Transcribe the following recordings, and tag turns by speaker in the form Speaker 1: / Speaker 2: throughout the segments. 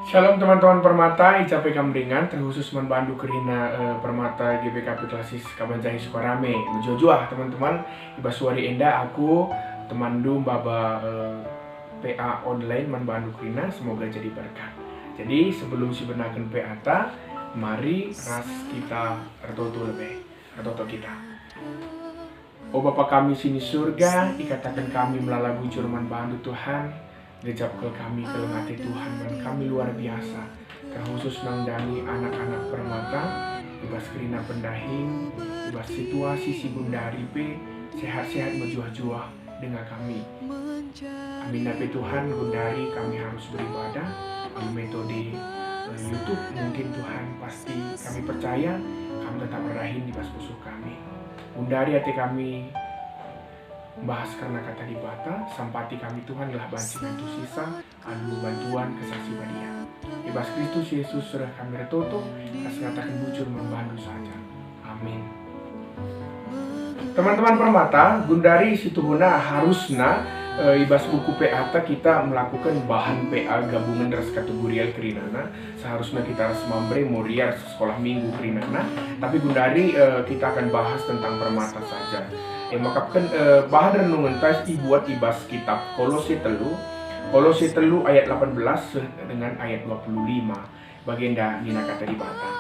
Speaker 1: Shalom teman-teman Permata, Icape Kamringan, terkhusus membantu kerina Permata GBKP Klasis Kabanjahi Sukarame. Menjuah teman-teman, iba suari enda aku temandu baba PA online membantu kerina, semoga jadi berkat. Jadi sebelum sebenarkan PA ta, mari ras kita retoto lebih, retoto kita. Oh Bapa kami sini surga, ikatakan kami melalui bujur membantu Tuhan. Gejapkan kami ke hati Tuhan dan kami luar biasa. Terkhusus nangdani anak-anak Permata, ibas kerina pendahing, ibas situasi si Gundari pe sehat-sehat menjuah-juah dengan kami. Amin nabi Tuhan Gundari kami harus beribadah melalui metode YouTube. Mungkin Tuhan pasti kami percaya kami tetap berahin di bas musuh kami. Gundari hati kami bahas karena kata di bata, sampati kami Tuhan adalah bancingan tu sisa, anu bantuan kesaksi badia. Ibas Kristus Yesus sudah kami retoto, kas ngatakan bujur membantu saja. Amin. Teman-teman Permata, Gundari situhuna harusna ibas buku PA kita melakukan bahan PA gabungan dari kategori kerinana. Seharusnya kita harus memberi moriar sekolah minggu kerinana, tapi Gundari kita akan bahas tentang Permata saja. Makapkan bahan renungan tas dibuat ibas kitab Kolose telu ayat 18 dengan ayat 25 baginda nina kata di bata.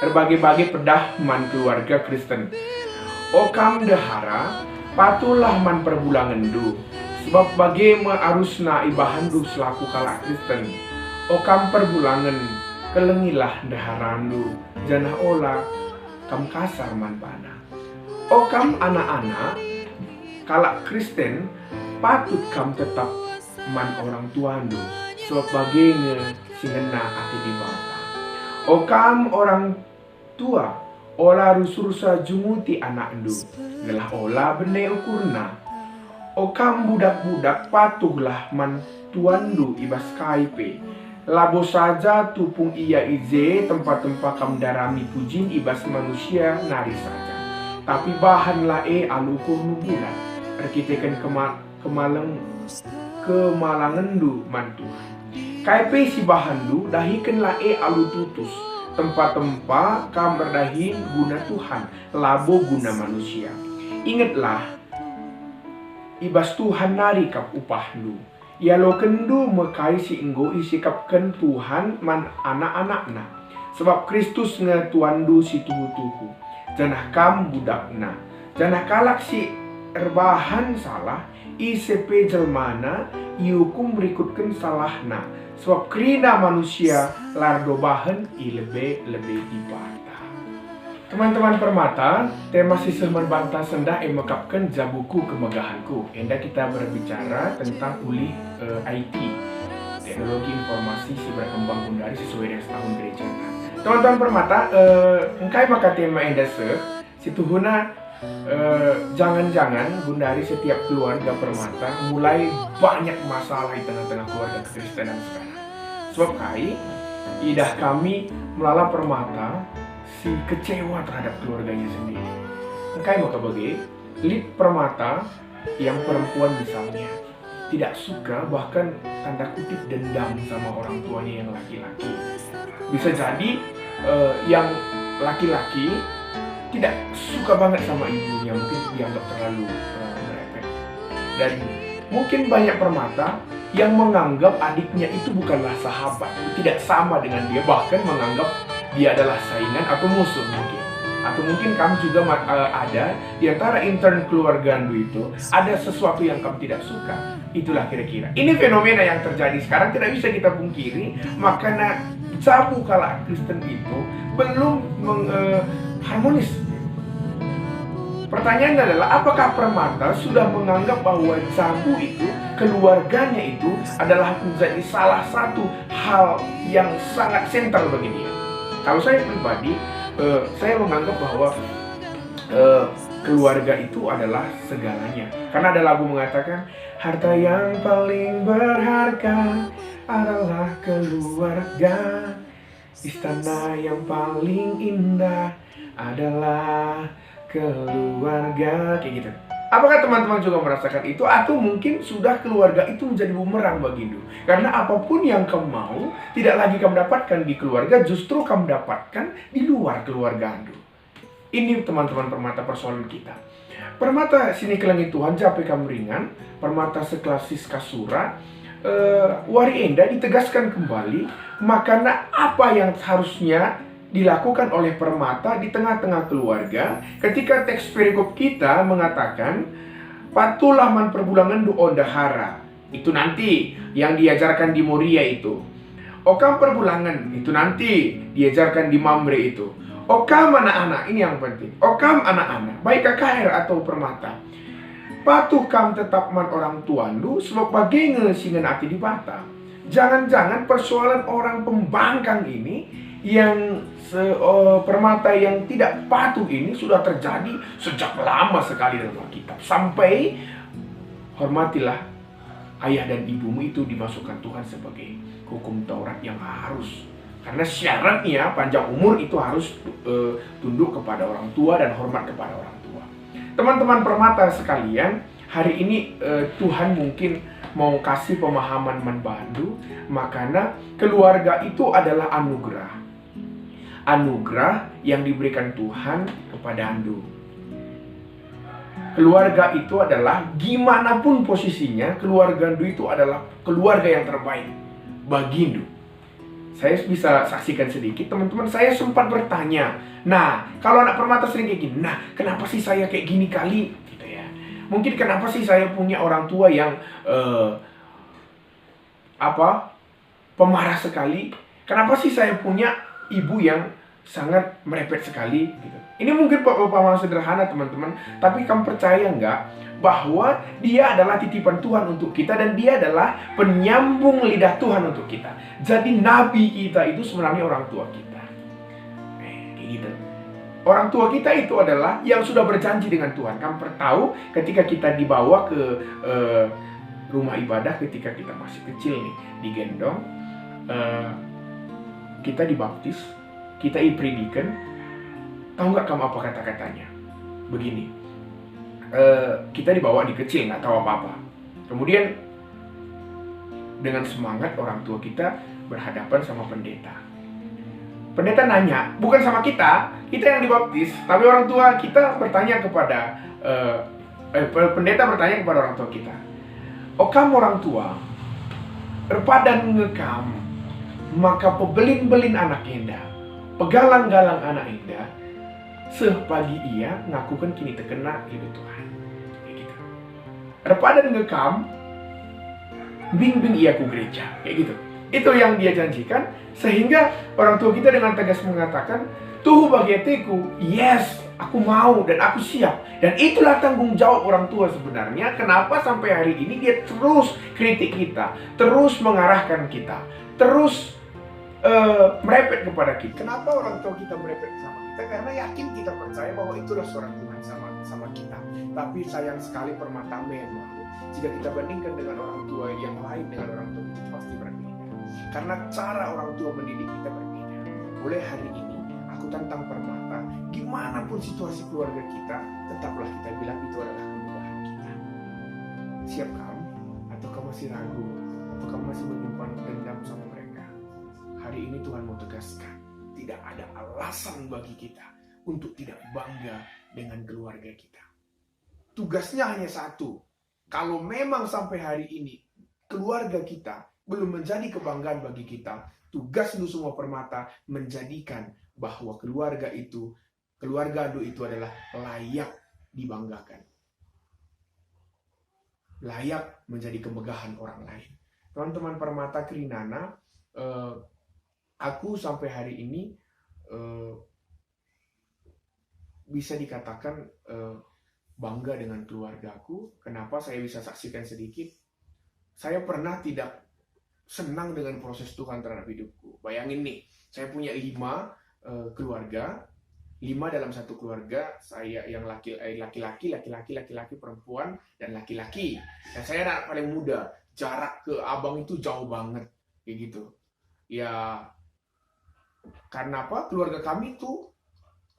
Speaker 1: Berbagai-bagai pedah man keluarga Kristen. Okam dahara patulah man perbulangan du, sebab bagaimana arusna ibahan du selaku kalak Kristen. Okam perbulangan kelengilah daharandu, janah olah kam kasar man panah. Okam anak-anak kalak Kristen patut kam tetap man orang tuandu, sebab bagainya singena ati di bata. Okam orang tua olah rusursa jumuti anak ndu, gelah olah bene ukurna. Okam budak-budak patuhlah man tuandu ibas kaipe. Labo saja tupung ia ize tempat-tempat kam darami pujin ibas manusia nari saja. Tapi bahan lae alukur nubulan, arkitekan kemalangan du mantu. Kaipe si bahan du dahikan lae alu tutus, tempat-tempat kam berdahin guna Tuhan, labo guna manusia. Ingatlah, ibas Tuhan nari kap upah du. Ya lo kendu mekai si enggo isikapkan Tuhan man anak-anakna. Sebab Kristus ngetuandu si tuhu-tuhu. Janah kam budakna, janah kalak si erbahan salah, ICP jelmana, iukum berikutkan salahna. Sebab kerina manusia lardo bahan lebih dibata. Teman-teman Permata, tema sisir membantah sendah mekapkan jabuku kemegahanku. Enda kita berbicara tentang ulih IT, teknologi informasi si berkembang Gundari sesuai dengan setahun gereja. Teman-teman Permata, engkai maka tema enda situhuna jangan-jangan Gundari setiap keluarga Permata mulai banyak masalah di tengah-tengah keluarga Kristenan sekarang. Sebab kai idah kami melalui Permata si kecewa terhadap keluarganya sendiri. Engkai maka bagi lip Permata yang perempuan misalnya tidak suka, bahkan tanda kutip dendam sama orang tuanya yang laki-laki. Bisa jadi yang laki-laki tidak suka banget sama ibunya, mungkin dianggap terlalu merepek. Dan mungkin banyak Permata yang menganggap adiknya itu bukanlah sahabat, tidak sama dengan dia, bahkan menganggap dia adalah saingan atau musuh mungkin. Atau mungkin kamu juga ada di antara intern keluarga Anda itu ada sesuatu yang kamu tidak suka. Itulah kira-kira. Ini fenomena yang terjadi sekarang, tidak bisa kita pungkiri. Makanya jabu kalak Kristen itu belum harmonis. Pertanyaannya adalah, apakah Permata sudah menganggap bahwa jabu itu, keluarganya itu adalah menjadi salah satu hal yang sangat sentral bagi dia? Kalau saya pribadi, saya menganggap bahwa keluarga itu adalah segalanya. Karena ada lagu mengatakan, harta yang paling berharga adalah keluarga, istana yang paling indah adalah keluarga, kayak gitu. Apakah teman-teman juga merasakan itu? Atau mungkin sudah keluarga itu menjadi bumerang bagimu? Karena apapun yang kamu mau, tidak lagi kamu dapatkan di keluarga, justru kamu dapatkan di luar keluarga Anda. Ini teman-teman permata persoalan kita. Permata sini ke langit Tuhan, capai kamu ringan. Permata sekelas Siska Sura, Wari Enda ditegaskan kembali, makanya apa yang harusnya dilakukan oleh permata di tengah-tengah keluarga ketika teks perikop kita mengatakan patulah man perbulangan do ondahara, itu nanti yang diajarkan di Moria itu. Okam perbulangan itu nanti diajarkan di Mamre itu. Okam anak-anak, ini yang penting. Okam anak-anak, baik KKR atau permata, patuh kam tetap man orang tuandu sebab bagenga singan ati di bata. Jangan-jangan persoalan orang pembangkang ini yang permata yang tidak patuh ini sudah terjadi sejak lama sekali dalam Alkitab. Sampai hormatilah ayah dan ibumu itu dimasukkan Tuhan sebagai hukum Taurat yang harus. Karena syaratnya panjang umur itu harus tunduk kepada orang tua dan hormat kepada orang tua. Teman-teman permata sekalian, hari ini Tuhan mungkin mau kasih pemahaman manbandu, makanya keluarga itu adalah anugerah. Anugerah yang diberikan Tuhan kepada Andu. Keluarga itu adalah gimana pun posisinya, keluarga Andu itu adalah keluarga yang terbaik bagi Andu. Saya bisa saksikan sedikit, teman-teman, saya sempat bertanya, nah kalau anak permata sering kayak gini, nah kenapa sih saya kayak gini kali? Gitu ya. Mungkin kenapa sih saya punya orang tua yang pemarah sekali? Kenapa sih saya punya ibu yang sangat merepet sekali gitu. Ini mungkin pemahaman sederhana teman-teman, tapi kamu percaya nggak bahwa dia adalah titipan Tuhan untuk kita dan dia adalah penyambung lidah Tuhan untuk kita. Jadi nabi kita itu sebenarnya orang tua kita. Kayak gitu. Orang tua kita itu adalah yang sudah berjanji dengan Tuhan. Kamu tahu ketika kita dibawa ke rumah ibadah ketika kita masih kecil nih, digendong, kita dibaptis, kita ipredikan. Tahu nggak kamu apa kata-katanya? Begini, kita dibawa di kecil, nggak tahu apa-apa. Kemudian dengan semangat orang tua kita berhadapan sama pendeta. Pendeta nanya, bukan sama kita yang dibaptis, tapi orang tua kita bertanya kepada pendeta bertanya kepada orang tua kita. Okam orang tua, repadan ngekam, maka pebelin-belin anak indah, pegalang-galang anak indah, sepagi ia ngakukan kini terkena ibu Tuhan. Kayak gitu. Repadan ngekam, bing-bing ia ku gereja. Kayak gitu. Itu yang dia janjikan, sehingga orang tua kita dengan tegas mengatakan, tuh bagi hatiku, yes, aku mau dan aku siap. Dan itulah tanggung jawab orang tua sebenarnya. Kenapa sampai hari ini dia terus kritik kita, terus mengarahkan kita, terus merepet kepada kita. Kenapa orang tua kita merepet sama kita? Karena yakin kita percaya bahwa itulah suara Tuhan sama kita. Tapi sayang sekali permata memang jika kita bandingkan dengan orang tua yang lain, dengan orang tua itu pasti berbeda. Karena cara orang tua mendidik kita berbeda. Mulai hari ini aku tantang permata, gimana pun situasi keluarga kita, tetaplah kita bilang itu adalah keluarga kita. Siap kamu? Atau kamu masih ragu? Atau kamu masih menyimpan dendam sama mereka? Hari ini Tuhan mau tegaskan, tidak ada alasan bagi kita untuk tidak bangga dengan keluarga kita. Tugasnya hanya satu. Kalau memang sampai hari ini keluarga kita belum menjadi kebanggaan bagi kita, tugas lu semua permata menjadikan bahwa keluarga Adu itu adalah layak dibanggakan. Layak menjadi kemegahan orang lain. Teman-teman permata Krinana, aku sampai hari ini bisa dikatakan bangga dengan keluargaku. Kenapa saya bisa saksikan sedikit? Saya pernah tidak senang dengan proses Tuhan terhadap hidupku. Bayangin nih, saya punya 5 keluarga, 5 dalam satu keluarga. Saya yang laki-laki, perempuan, dan laki-laki. Dan saya anak paling muda. Jarak ke abang itu jauh banget, kayak gitu. Ya, karena apa? Keluarga kami itu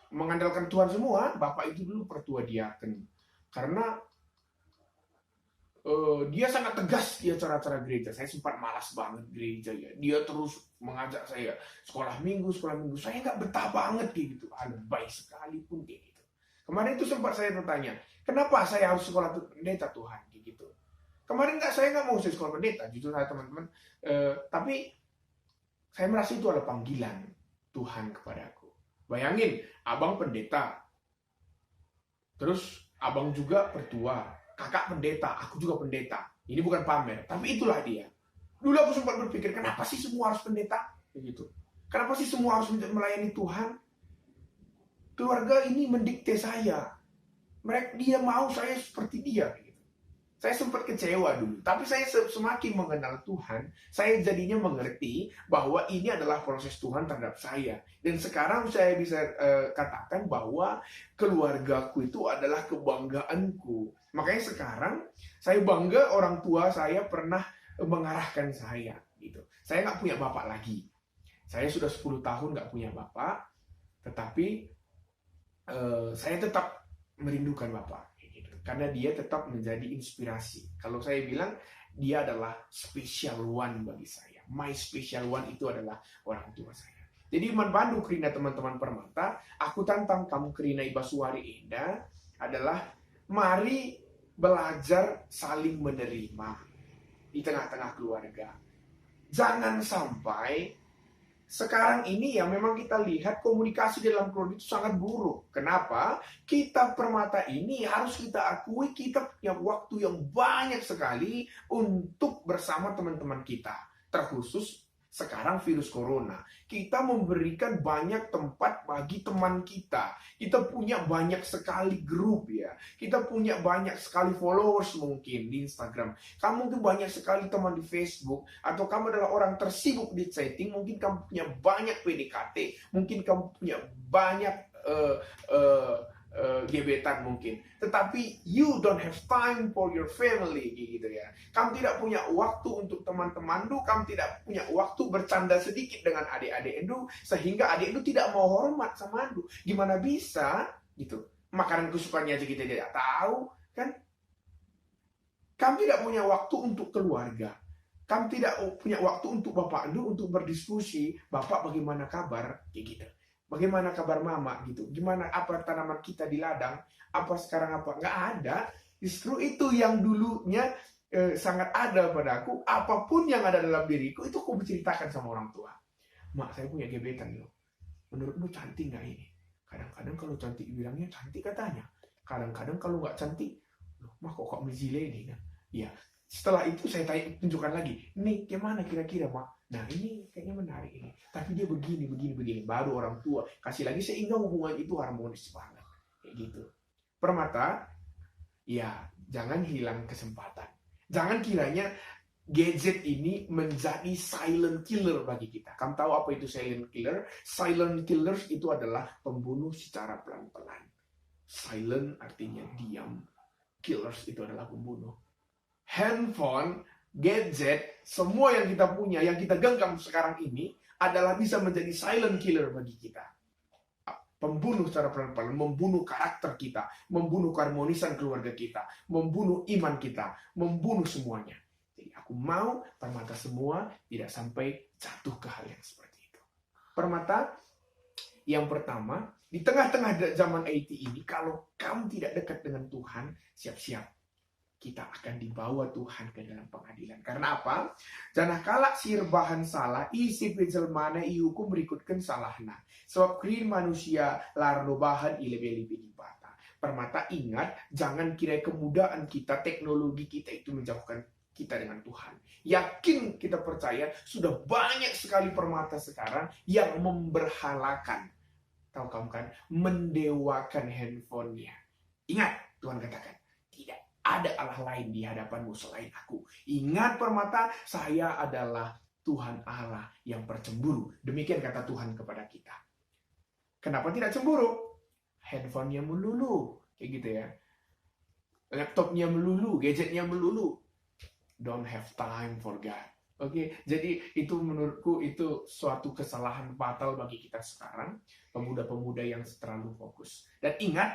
Speaker 1: mengandalkan Tuhan semua. Bapak itu dulu pertua diaken. Karena dia sangat tegas di acara-acara gereja. Saya sempat malas banget gereja ya. Dia terus mengajak saya sekolah minggu. Saya nggak betah banget kayak gitu. Lebay sekalipun kayak gitu. Kemarin itu sempat saya bertanya, kenapa saya harus sekolah pendeta Tuhan kayak gitu. Kemarin saya nggak mau sekolah pendeta, jujur saya teman-teman. Tapi saya merasa itu adalah panggilan Tuhan kepadaku. Bayangin, abang pendeta, terus abang juga pertua, kakak pendeta, aku juga pendeta. Ini bukan pamer, tapi itulah dia. Dulu aku sempat berpikir, kenapa sih semua harus pendeta? Begitu. Kenapa sih semua harus melayani Tuhan? Keluarga ini mendikte saya. Dia mau saya seperti dia. Saya sempat kecewa dulu, tapi saya semakin mengenal Tuhan, saya jadinya mengerti bahwa ini adalah proses Tuhan terhadap saya. Dan sekarang saya bisa katakan bahwa keluargaku itu adalah kebanggaanku. Makanya sekarang saya bangga orang tua saya pernah mengarahkan saya. Gitu. Saya nggak punya bapak lagi. Saya sudah 10 tahun nggak punya bapak, tetapi saya tetap merindukan bapak. Karena dia tetap menjadi inspirasi. Kalau saya bilang, dia adalah special one bagi saya. My special one itu adalah orang tua saya. Jadi Iman Pandu Krina teman-teman Permata, aku tantang kamu Krina Ibaswari Enda adalah mari belajar saling menerima di tengah-tengah keluarga. Jangan sampai sekarang ini ya memang kita lihat komunikasi dalam keluarga itu sangat buruk. Kenapa? Kita Permata ini harus kita akui kita punya waktu yang banyak sekali untuk bersama teman-teman kita. Terkhusus sekarang virus corona. Kita memberikan banyak tempat bagi teman kita. Kita punya banyak sekali grup ya. Kita punya banyak sekali followers mungkin di Instagram. Kamu tuh banyak sekali teman di Facebook. Atau kamu adalah orang tersibuk di chatting. Mungkin kamu punya banyak PDKT. Mungkin kamu punya banyak gebetan mungkin. Tetapi you don't have time for your family gitu ya. Kamu tidak punya waktu untuk teman-teman Endu, kamu tidak punya waktu bercanda sedikit dengan adik-adik Endu, sehingga adik Endu tidak mau hormat sama Endu. Gimana bisa gitu? Makanan kesukaannya aja kita tidak tahu, kan? Kamu tidak punya waktu untuk keluarga. Kamu tidak punya waktu untuk bapak Endu untuk berdiskusi, bapak bagaimana kabar kayak gitu. Bagaimana kabar mama gitu? Gimana apa tanaman kita di ladang? Apa sekarang apa? Nggak ada. Justru itu yang dulunya sangat ada padaku. Apapun yang ada dalam diriku itu aku berceritakan sama orang tua. Mak, saya punya gebetan loh. Menurutmu cantik nggak ini? Kadang-kadang kalau cantik bilangnya cantik katanya. Kadang-kadang kalau nggak cantik, loh, mak kok menzile ini kan? Ya. Setelah itu saya tunjukkan lagi. Nih, gimana kira-kira mak? Nah ini kayaknya menarik ini. Tapi dia begini. Baru orang tua kasih lagi sehingga hubungan itu harmonis banget. Kayak gitu. Permata, ya jangan hilang kesempatan. Jangan kiranya gadget ini menjadi silent killer bagi kita. Kamu tahu apa itu silent killer? Silent killers itu adalah pembunuh secara pelan-pelan. Silent artinya diam. Killers itu adalah pembunuh. Handphone, gadget, semua yang kita punya, yang kita genggam sekarang ini adalah bisa menjadi silent killer bagi kita. Pembunuh secara pelan-pelan, membunuh karakter kita, membunuh keharmonisan keluarga kita, membunuh iman kita, membunuh semuanya. Jadi aku mau Permata semua tidak sampai jatuh ke hal yang seperti itu. Permata, yang pertama, di tengah-tengah zaman IT ini, kalau kamu tidak dekat dengan Tuhan, siap-siap. Kita akan dibawa Tuhan ke dalam pengadilan. Karena apa? Janah kalak sirbahan salah, isi pejelmana hukum berikutkan salahna. Sebab krin manusia larno bahan ilebeli bata. Permata ingat, jangan kira kemudahan kita, teknologi kita itu menjauhkan kita dengan Tuhan. Yakin kita percaya, sudah banyak sekali permata sekarang yang memberhalakan. Tahu kamu kan? Mendewakan handphonenya. Ingat, Tuhan katakan, tidak ada Allah lain di hadapanmu selain aku. Ingat Permata, saya adalah Tuhan Allah yang bercemburu. Demikian kata Tuhan kepada kita. Kenapa tidak cemburu? Handphonenya melulu. Kayak gitu ya. Laptopnya melulu, gadgetnya melulu. Don't have time for God. Oke, jadi itu menurutku itu suatu kesalahan fatal bagi kita sekarang. Pemuda-pemuda yang terlalu fokus. Dan ingat,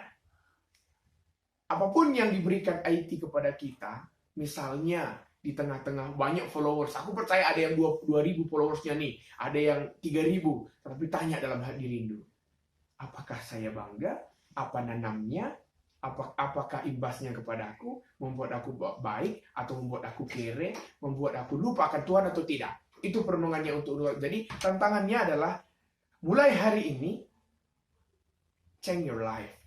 Speaker 1: apapun yang diberikan IT kepada kita, Misalnya di tengah-tengah banyak followers, aku percaya ada yang 2.000 followersnya nih, ada yang 3.000, tapi tanya dalam hati rindu, apakah saya bangga? Apa nanamnya? Apakah imbasnya kepada aku? Membuat aku baik? Atau membuat aku kere? Membuat aku lupa akan Tuhan atau tidak? Itu perenungannya untuk dua. Jadi tantangannya adalah, mulai hari ini, change your life.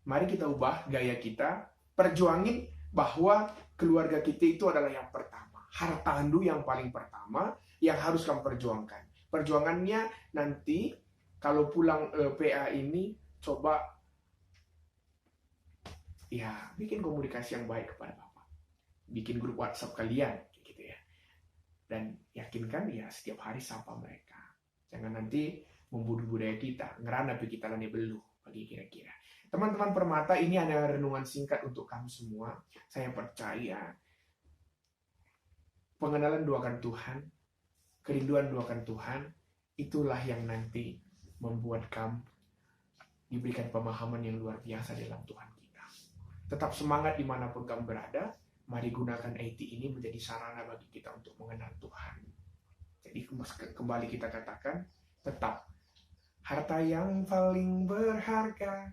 Speaker 1: Mari kita ubah gaya kita, perjuangin bahwa keluarga kita itu adalah yang pertama. Hartandu yang paling pertama, yang harus kamu perjuangkan. Perjuangannya nanti, kalau pulang PA ini, coba ya bikin komunikasi yang baik kepada Bapak. Bikin grup WhatsApp kalian, gitu ya. Dan yakinkan ya setiap hari sapa mereka. Jangan nanti membunuh budaya kita, ngerana kita lani beluh, bagi kira-kira. Teman-teman Permata, ini hanya renungan singkat untuk kamu semua. Saya percaya pengenalan doakan Tuhan, kerinduan doakan Tuhan, itulah yang nanti membuat kamu diberikan pemahaman yang luar biasa dalam Tuhan kita. Tetap semangat dimanapun kamu berada. Mari gunakan IT ini menjadi sarana bagi kita untuk mengenal Tuhan. Jadi kembali kita katakan, tetap harta yang paling berharga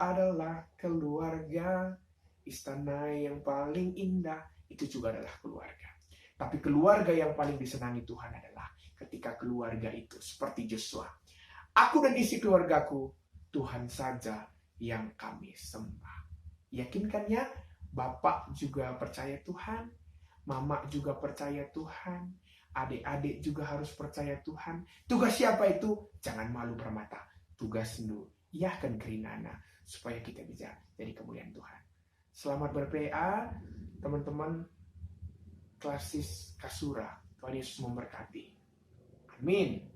Speaker 1: adalah keluarga. Istana yang paling indah itu juga adalah keluarga. Tapi keluarga yang paling disenangi Tuhan adalah ketika keluarga itu seperti Joshua. Aku dan isi keluargaku, Tuhan saja yang kami sembah. Yakinkannya, Bapak juga percaya Tuhan, Mama juga percaya Tuhan, adik-adik juga harus percaya Tuhan. Tugas siapa itu? Jangan malu Permata. Tugas nu, yahkan kerinana, supaya kita bisa jadi kemuliaan Tuhan. Selamat ber-PA, teman-teman Klasis Kasura. Tuhan Yesus memberkati. Amin.